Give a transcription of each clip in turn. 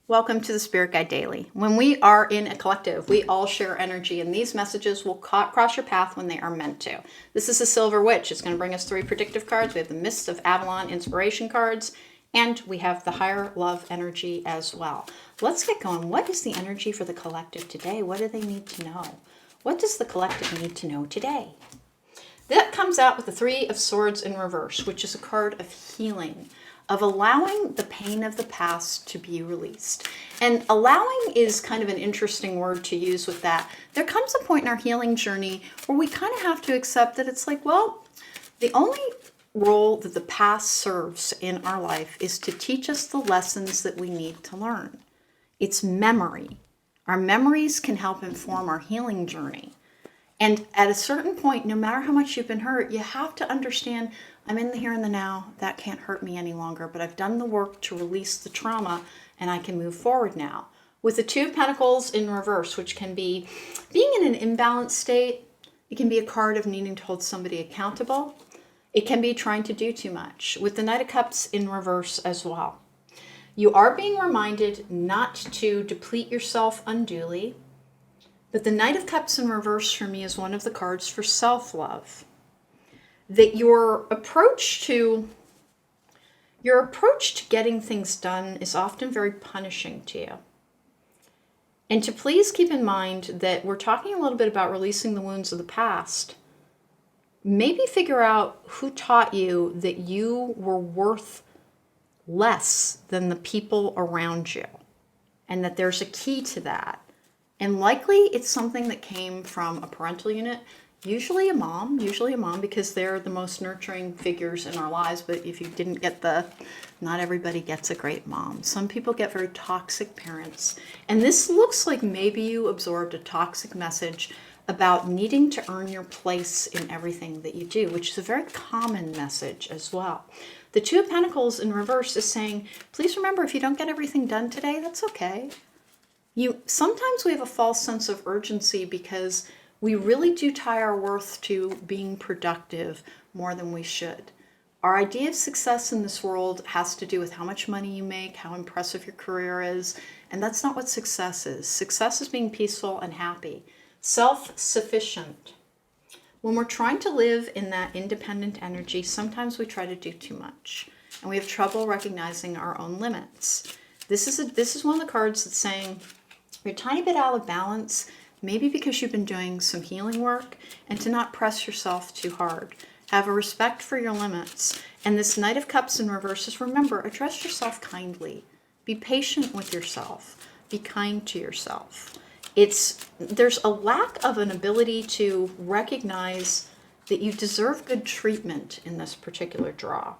Welcome to the Spirit Guide Daily. When we are in a collective, we all share energy, and these messages will cross your path when they are meant to. This is the Silver Witch. It's going to bring us 3 predictive cards. We have the Mists of Avalon inspiration cards, and we have the Higher Love energy as well. Let's get going. What is the energy for the collective today? What do they need to know? What does the collective need to know today? That comes out with the 3 of Swords in reverse, which is a card of healing, of allowing the pain of the past to be released. And allowing is kind of an interesting word to use with that. There comes a point in our healing journey where we kind of have to accept that it's like, well, the only role that the past serves in our life is to teach us the lessons that we need to learn. It's memory. Our memories can help inform our healing journey. And at a certain point, no matter how much you've been hurt, you have to understand, I'm in the here and the now. That can't hurt me any longer, but I've done the work to release the trauma and I can move forward now. With the 2 of Pentacles in reverse, which can be being in an imbalanced state, it can be a card of needing to hold somebody accountable. It can be trying to do too much. With the Knight of Cups in reverse as well. You are being reminded not to deplete yourself unduly. But the Knight of Cups in reverse for me is one of the cards for self-love. That your approach to getting things done is often very punishing to you. And to please keep in mind that we're talking a little bit about releasing the wounds of the past. Maybe figure out who taught you that you were worth less than the people around you. And that there's a key to that. And likely it's something that came from a parental unit, usually a mom, because they're the most nurturing figures in our lives. But if you didn't get not everybody gets a great mom. Some people get very toxic parents. And this looks like maybe you absorbed a toxic message about needing to earn your place in everything that you do, which is a very common message as well. The 2 of Pentacles in reverse is saying, please remember, if you don't get everything done today, that's okay. Sometimes we have a false sense of urgency because we really do tie our worth to being productive more than we should. Our idea of success in this world has to do with how much money you make, how impressive your career is, and that's not what success is. Success is being peaceful and happy, self-sufficient. When we're trying to live in that independent energy, sometimes we try to do too much, and we have trouble recognizing our own limits. This is one of the cards that's saying, you're a tiny bit out of balance, maybe because you've been doing some healing work, and to not press yourself too hard. Have a respect for your limits. And this Knight of Cups in reverse is, remember, address yourself kindly. Be patient with yourself. Be kind to yourself. There's a lack of an ability to recognize that you deserve good treatment in this particular draw.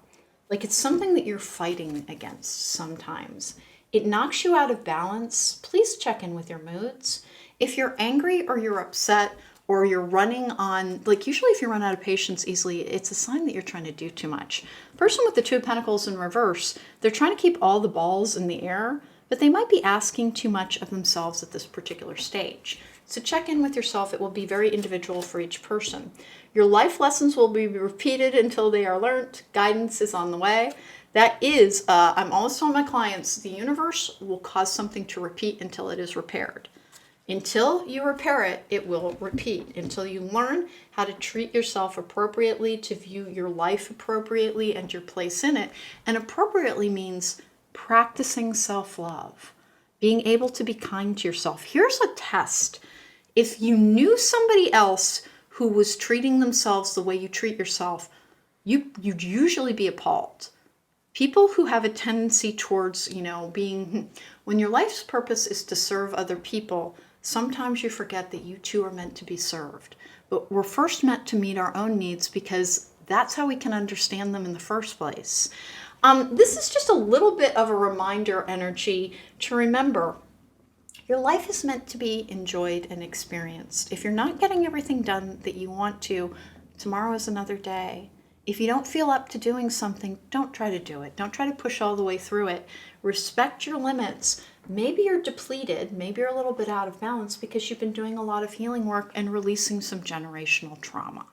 Like it's something that you're fighting against sometimes. It knocks you out of balance. Please check in with your moods. If you're angry or you're upset or you're running on, like usually if you run out of patience easily, it's a sign that you're trying to do too much. Person with the 2 of Pentacles in reverse, they're trying to keep all the balls in the air, but they might be asking too much of themselves at this particular stage. So check in with yourself. It will be very individual for each person. Your life lessons will be repeated until they are learned. Guidance is on the way. That is, I'm always telling my clients, the universe will cause something to repeat until it is repaired. Until you repair it, it will repeat. Until you learn how to treat yourself appropriately, to view your life appropriately and your place in it. And appropriately means practicing self-love, being able to be kind to yourself. Here's a test. If you knew somebody else who was treating themselves the way you treat yourself, you'd usually be appalled. People who have a tendency towards, being, when your life's purpose is to serve other people, sometimes you forget that you too are meant to be served. But we're first meant to meet our own needs because that's how we can understand them in the first place. This is just a little bit of a reminder energy to remember your life is meant to be enjoyed and experienced. If you're not getting everything done that you want to, tomorrow is another day. If you don't feel up to doing something, don't try to do it. Don't try to push all the way through it. Respect your limits. Maybe you're depleted. Maybe you're a little bit out of balance because you've been doing a lot of healing work and releasing some generational trauma.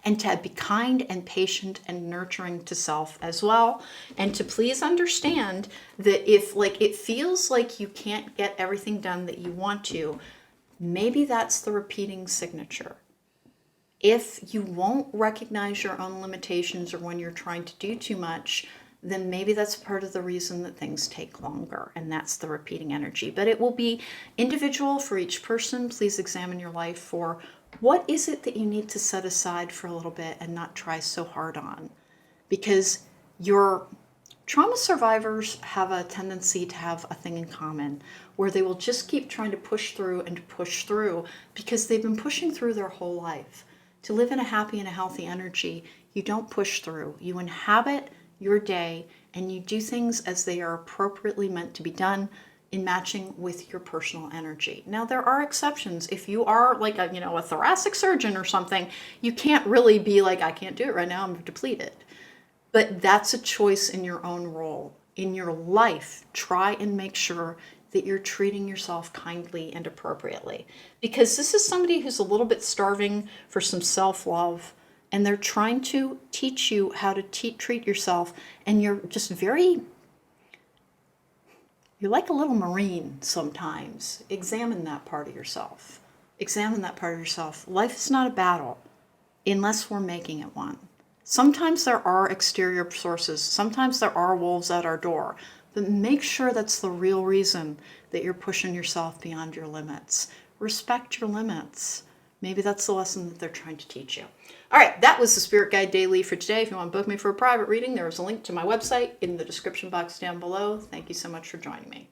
and to be kind and patient and nurturing to self as well. And to please understand that if like it feels like you can't get everything done that you want to, maybe that's the repeating signature. If you won't recognize your own limitations or when you're trying to do too much, then maybe that's part of the reason that things take longer, and that's the repeating energy. But it will be individual for each person. Please examine your life for what is it that you need to set aside for a little bit and not try so hard on. Because your trauma survivors have a tendency to have a thing in common where they will just keep trying to push through and push through because they've been pushing through their whole life. To live in a happy and a healthy energy, you don't push through. You inhabit your day and you do things as they are appropriately meant to be done in matching with your personal energy. Now, there are exceptions. If you are like a thoracic surgeon or something, you can't really be like, I can't do it right now, I'm depleted. But that's a choice in your own role. In your life, try and make sure that you're treating yourself kindly and appropriately. Because this is somebody who's a little bit starving for some self-love, and they're trying to teach you how to treat yourself, and you're just you're like a little Marine sometimes. Examine that part of yourself. Examine that part of yourself. Life is not a battle unless we're making it one. Sometimes there are exterior sources. Sometimes there are wolves at our door. But make sure that's the real reason that you're pushing yourself beyond your limits. Respect your limits. Maybe that's the lesson that they're trying to teach you. All right, that was the Spirit Guide Daily for today. If you want to book me for a private reading, there is a link to my website in the description box down below. Thank you so much for joining me.